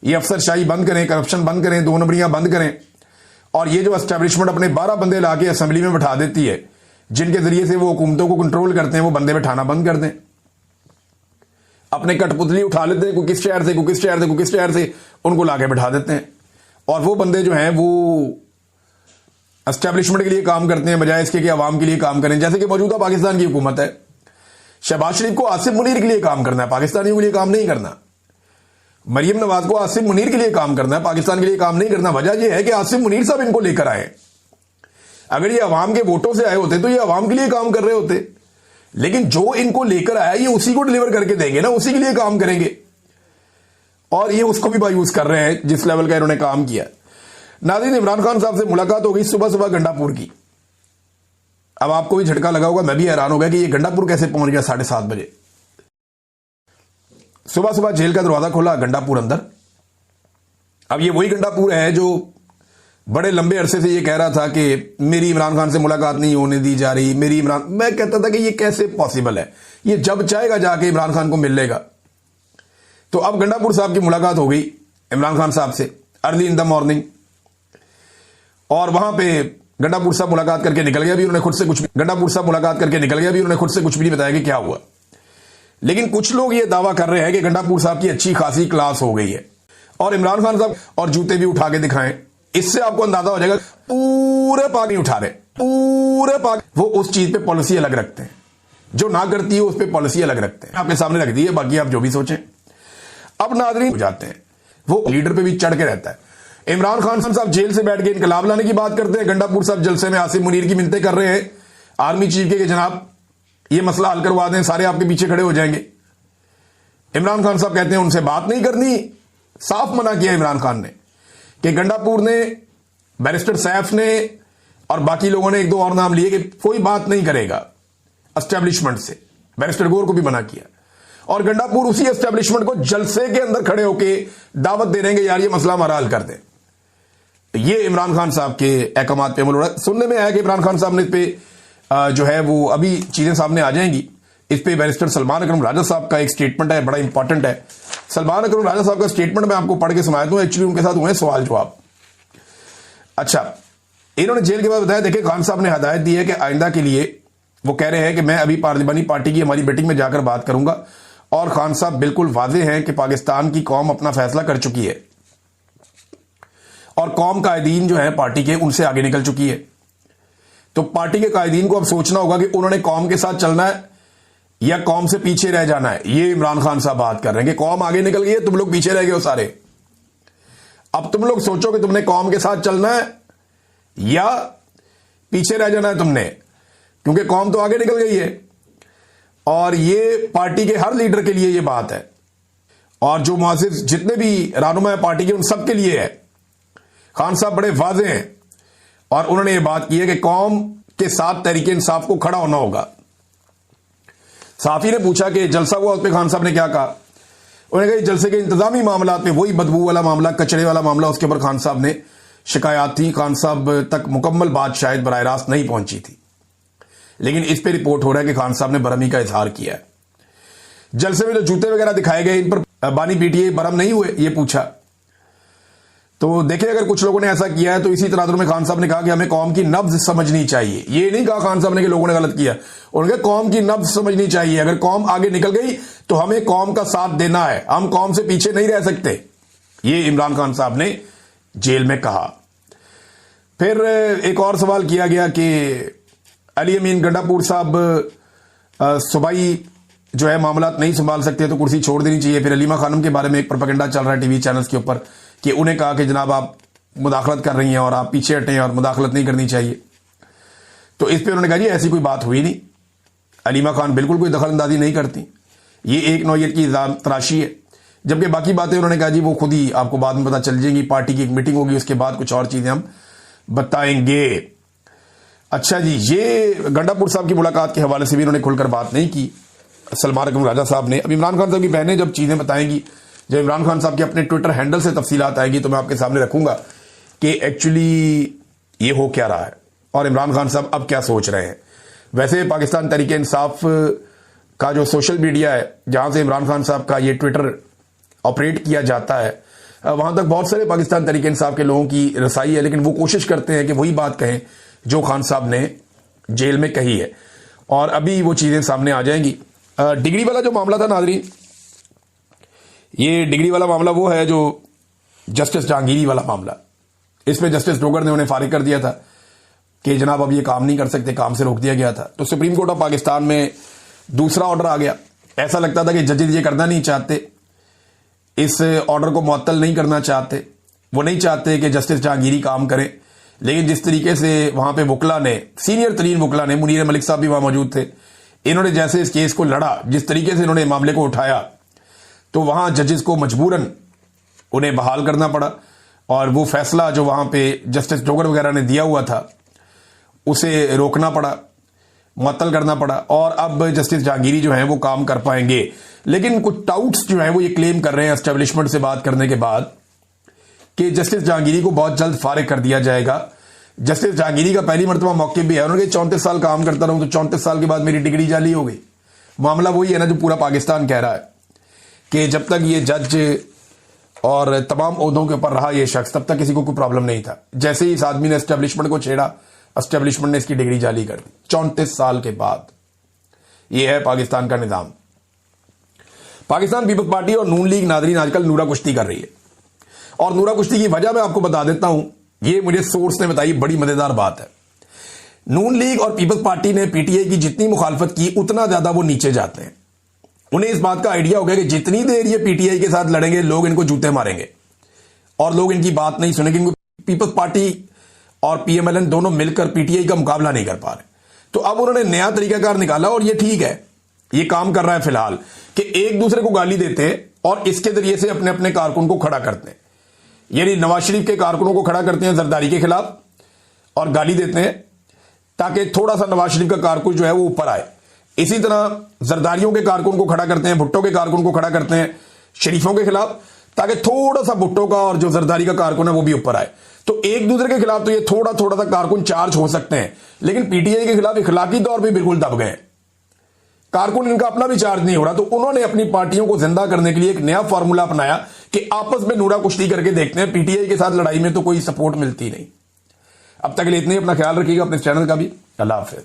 ये अफसरशाही बंद करें, करप्शन बंद करें, दो नंबरियां बंद करें, और ये जो एस्टेब्लिशमेंट अपने 12 बंदे लाके असेंबली में बैठा देती है जिनके जरिए से वो हुकूमतों को कंट्रोल करते हैं, वो बंदे बैठाना बंद कर दें। अपने कठपुतली उठा लेते हैं, कोई किस शहर से, कोई किस शहर से, कोई किस शहर से, उनको लाके बैठा देते हैं, और वो बंदे जो हैं वो एस्टेब्लिशमेंट के लिए काम करते हैं बजाय इसके कि अवाम के लिए काम करें। जैसे कि मौजूदा पाकिस्तान की हुकूमत है, शहबाज शरीफ को आसिफ मुनीर के लिए काम करना है, पाकिस्तानियों के लिए काम नहीं करना। मरियम नवाज को आसिफ मुनीर के लिए काम करना है, पाकिस्तान के लिए काम नहीं करना। वजह यह है कि आसिफ मुनीर साहब इनको लेकर आए। अगर ये अवाम के वोटों से आए होते तो ये अवाम के लिए काम कर रहे होते, लेकिन जो इनको लेकर आया ये उसी को डिलीवर करके देंगे ना, उसी के लिए काम करेंगे, और ये उसको भी मायूस कर रहे हैं जिस लेवल का इन्होंने काम किया। नाज़रीन, इमरान खान साहब से मुलाकात हो गई सुबह सुबह गंडापुर की। अब आपको भी झटका लगा होगा, मैं भी हैरान हो गया कि ये गंडापुर कैसे पहुंच गया 7:30 बजे। सुबह सुबह जेल का दरवाजा खोला, गंडापुर अंदर। अब ये वही गंडापुर है जो बड़े लंबे अरसे से ये कह रहा था कि मेरी इमरान खान से मुलाकात नहीं होने दी जा रही, मैं कहता था कि ये कैसे पॉसिबल है, ये जब चाहेगा जाके इमरान खान को मिल लेगा। तो अब गंडापुर साहब की मुलाकात हो गई इमरान खान साहब से अर्ली इन द मॉर्निंग, और वहां पे गंडापुर साहब मुलाकात करके निकल गया भी, उन्होंने खुद से कुछ भी नहीं बताया कि क्या हुआ। लेकिन कुछ लोग ये दावा कर रहे हैं कि गंडापुर साहब की अच्छी खासी क्लास हो गई है, और इमरान खान साहब और जूते भी उठा के दिखाएं, इससे आपको अंदाजा हो जाएगा पूरे पाक नहीं उठा रहे, पूरे पाक वो उस चीज पे पॉलिसी अलग रखते हैं, जो ना करती है उस पे पॉलिसी अलग रखते हैं। आपके सामने रख दी है, बाकी आप जो भी सोचें। अब नाज़रीन हो जाते हैं, वो लीडर पे भी चढ़ के रहता है। इमरान खान साहब जेल से बैठ के इनकलाब लाने की बात करते हैं, गंडापुर साहब जलसे में आसिफ मुनीर की मिन्नतें कर रहे हैं आर्मी चीफ के कि जनाब ये मसला हल करवा दें, सारे आपके पीछे खड़े हो जाएंगे। इमरान खान साहब कहते हैं उनसे बात नहीं करनी, साफ मना किया इमरान खान ने कि गंडापुर ने, बैरिस्टर सैफ ने और बाकी लोगों ने एक दो और नाम लिए कि कोई बात नहीं करेगा एस्टेब्लिशमेंट से। बैरिस्टर गौर को भी मना किया, और गंडापुर उसी एस्टेब्लिशमेंट को जलसे के अंदर खड़े होकर दावत दे रहे हैं कि यार ये मसला हमारा हल कर दे। ये इमरान खान साहब के अहकामात पे अमल हो रहा है। सुनने में आया कि इमरान खान साहब ने इस पे जो है वो अभी चीजें सामने आ जाएंगी। इस पे बैरिस्टर सलमान अकरम राजा साहब का एक स्टेटमेंट है, बड़ा इंपॉर्टेंट है। सलमान अकरम राजा साहब का स्टेटमेंट मैं आपको पढ़ के सुनाया दूं, एक्चुअली उनके साथ हुए सवाल जवाब। अच्छा, इन्होंने जेल के बाद बताया, देखिए खान साहब ने हदायत दी है कि आइंदा के लिए वो कह रहे हैं कि मैं अभी पार्लिमानी पार्टी की हमारी मीटिंग में जाकर बात करूंगा, और खान साहब बिल्कुल वाज़ेह हैं कि पाकिस्तान की कौम अपना फैसला कर चुकी है, और कौम कायदीन जो है पार्टी के उनसे आगे निकल चुकी है। तो पार्टी के कायदीन को अब सोचना होगा कि उन्होंने कौम के साथ चलना है या कौम से पीछे रह जाना है। ये इमरान खान साहब बात कर रहे हैं कि कौम आगे निकल गई है, तुम लोग पीछे रह गए हो सारे। अब तुम लोग सोचो कि तुमने कौम के साथ चलना है या पीछे रह जाना है तुमने, क्योंकि कौम तो आगे निकल गई है। और ये पार्टी के हर लीडर के लिए ये बात है, और जो मुआज़िज़ जितने भी रहनुमा है पार्टी के उन सब के लिए है। खान साहब बड़े वाज़ेह हैं, और उन्होंने ये बात की है कि कौम के साथ तहरीके इंसाफ को खड़ा होना होगा। साफी ने पूछा कि जलसा हुआ, उस पर खान साहब ने क्या कहा। उन्होंने कहा जलसे के इंतजामी मामला में वही बदबू वाला मामला, कचरे वाला मामला, उसके ऊपर खान साहब ने शिकायत थी। खान साहब तक मुकम्मल बात शायद बराह रास्त नहीं पहुंची थी, लेकिन इस पर रिपोर्ट हो रहा है कि खान साहब ने बरहमी का इजहार किया है। जलसे में जो जूते वगैरह दिखाए गए, इन पर बानी पीटीए बरहम नहीं हुए, ये पूछा। तो देखिए, अगर कुछ लोगों ने ऐसा किया है तो इसी तनाजुर में खान साहब ने कहा कि हमें कौम की नब्ज समझनी चाहिए। ये नहीं कहा खान साहब ने कि लोगों ने गलत किया, उन्होंने कहा कौम की नब्ज समझनी चाहिए। अगर कौम आगे निकल गई तो हमें कौम का साथ देना है, हम कौम से पीछे नहीं रह सकते। ये इमरान खान साहब ने जेल में कहा। फिर एक और सवाल किया गया कि अली अमीन गंडापुर साहब सूबाई जो है मामला नहीं संभाल सकते तो कुर्सी छोड़ देनी चाहिए। फिर अलीमा खानम के बारे में एक प्रोपेगेंडा चल रहा है टीवी चैनल्स के ऊपर कि उन्हें कहा कि जनाब आप मुदाखलत कर रही हैं और आप पीछे हटें और मुदाखलत नहीं करनी चाहिए। तो इस पर उन्होंने कहा जी ऐसी कोई बात हुई नहीं, अलीमा खान बिल्कुल कोई दखल अंदाजी नहीं करती, ये एक नौयत की तराशी है। जबकि बाकी बातें उन्होंने कहा जी वो खुद ही आपको बाद में पता चल जाएंगी, पार्टी की एक मीटिंग होगी, उसके बाद कुछ और चीजें हम बताएंगे। अच्छा जी, ये गंडापुर साहब की मुलाकात के हवाले से भी उन्होंने खुलकर बात नहीं की सलमान अकरम राजा साहब ने। अब इमरान खान साहब की बहनें जब चीजें बताएंगी, जब इमरान खान साहब के अपने ट्विटर हैंडल से तफसीलात आएगी, तो मैं आपके सामने रखूंगा कि एक्चुअली ये हो क्या रहा है और इमरान खान साहब अब क्या सोच रहे हैं। वैसे पाकिस्तान तहरीक इंसाफ का जो सोशल मीडिया है, जहां से इमरान खान साहब का ये ट्विटर ऑपरेट किया जाता है, वहां तक बहुत सारे पाकिस्तान तहरीक इंसाफ के लोगों की रसाई है, लेकिन वो कोशिश करते हैं कि वही बात कहें जो खान साहब ने जेल में कही है, और अभी वो चीजें सामने आ जाएंगी। डिग्री वाला जो मामला था नाज़रीन, ये डिग्री वाला मामला वो है जो जस्टिस जहांगीरी वाला मामला। इसमें जस्टिस डोगर ने उन्हें फारिग कर दिया था कि जनाब अब ये काम नहीं कर सकते, काम से रोक दिया गया था। तो सुप्रीम कोर्ट ऑफ पाकिस्तान में दूसरा ऑर्डर आ गया। ऐसा लगता था कि जजेज ये करना नहीं चाहते, इस ऑर्डर को मुअत्तल नहीं करना चाहते, वो नहीं चाहते कि जस्टिस जहांगीरी काम करें। लेकिन जिस तरीके से वहां पे वकला ने, सीनियर तरीन वकला ने, मुनीर मलिक साहब भी वहां मौजूद थे, इन्होंने जैसे इस केस को लड़ा, जिस तरीके से इन्होंने मामले को उठाया, तो वहां जजेस को मजबूरन उन्हें बहाल करना पड़ा, और वो फैसला जो वहां पे जस्टिस डोगर वगैरह ने दिया हुआ था उसे रोकना पड़ा, मुअत्तल करना पड़ा, और अब जस्टिस जहांगीरी जो है वो काम कर पाएंगे। लेकिन कुछ टाउट्स जो है वो ये क्लेम कर रहे हैं एस्टेब्लिशमेंट से बात करने के बाद कि जस्टिस जहांगीरी को बहुत जल्द फारिग कर दिया जाएगा। जस्टिस जहांगीरी का पहली मरतबा मौके भी है, उन्होंने 34 साल काम करता रहूं तो 34 साल के बाद मेरी डिग्री जाली हो गई। मामला वही है ना जो पूरा पाकिस्तान कह रहा है कि जब तक ये जज और तमाम ओहदों के ऊपर रहा ये शख्स, तब तक किसी को कोई प्रॉब्लम नहीं था। जैसे ही इस आदमी ने एस्टेब्लिशमेंट को छेड़ा, एस्टेब्लिशमेंट ने इसकी डिग्री जाली कर दी 34 साल के बाद। यह है पाकिस्तान का निजाम। पाकिस्तान पीपल्स पार्टी और नून लीग नाज़रीन आजकल नूरा कुश्ती कर रही है, और नूरा कुश्ती की वजह मैं आपको बता देता हूं। ये मुझे सोर्स ने बताई, बड़ी मजेदार बात है। नून लीग और पीपल्स पार्टी ने पीटीआई की जितनी मुखालफत की, उतना ज्यादा वो नीचे जाते हैं। उन्हें इस बात का आइडिया हो गया कि जितनी देर ये पीटीआई के साथ लड़ेंगे, लोग इनको जूते मारेंगे और लोग इनकी बात नहीं सुनेंगे। पीपल्स पार्टी और पीएमएलएन दोनों मिलकर पीटीआई का मुकाबला नहीं कर पा रहे। तो अब उन्होंने नया तरीकाकार निकाला, और ये ठीक है, ये काम कर रहा है फिलहाल, कि एक दूसरे को गाली देते हैं और इसके जरिए से अपने अपने कारकुन को खड़ा करते हैं। यानी नवाज शरीफ के कारकुनों को खड़ा करते हैं जरदारी के खिलाफ और गाली देते हैं, ताकि थोड़ा सा नवाज शरीफ का कारकुन जो है वो ऊपर आए। इसी तरह जरदारियों के कारकुन को खड़ा करते हैं, भुट्टो के कारकुन को खड़ा करते हैं शरीफों के खिलाफ, ताकि थोड़ा सा भुट्टो का और जो जरदारी का कारकुन है वो भी ऊपर आए। तो एक दूसरे के खिलाफ तो ये थोड़ा थोड़ा सा कारकुन चार्ज हो सकते हैं, लेकिन पीटीआई के खिलाफ इखलाकी तौर पर बिल्कुल दब गए। कारकुन इनका अपना भी चार्ज नहीं हो रहा, तो उन्होंने अपनी पार्टियों को जिंदा करने के लिए एक नया फॉर्मूला अपनाया कि आपस में नूरा कुश्ती करके देखते हैं। पीटीआई के साथ लड़ाई में तो कोई सपोर्ट मिलती नहीं। अब तक के लिए इतने, अपना ख्याल रखिएगा, अपने चैनल का भी। अल्लाह हाफिज।